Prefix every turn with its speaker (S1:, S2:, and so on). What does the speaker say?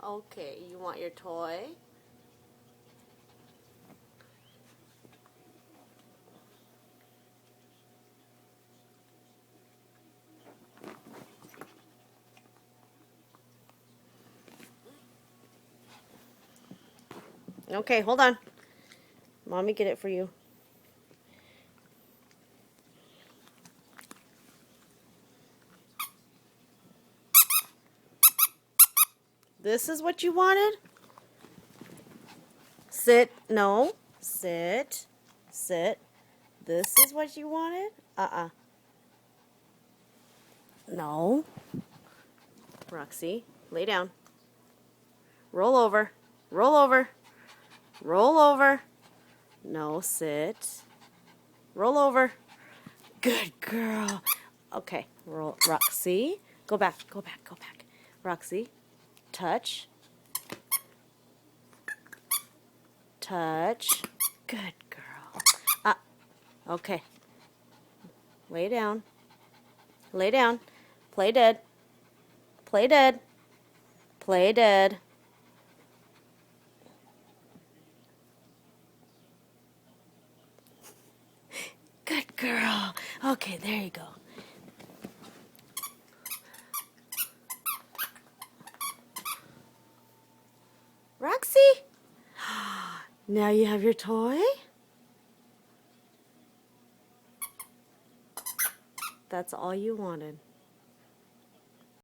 S1: Okay, you want your toy? Okay, hold on. Mommy, get it for you. This is what you wanted? Sit. No. Sit. Sit. This is what you wanted? Uh-uh. No. Roxy, lay down. Roll over. Roll over. Roll over. No, sit. Roll over. Good girl. Okay, roll. Roxy, go back. Go back. Go back. Roxy, touch. Touch. Good girl. Okay. Lay down. Lay down. Play dead. Play dead. Play dead. Good girl. Okay, there you go. Roxy? Now you have your toy? That's all you wanted.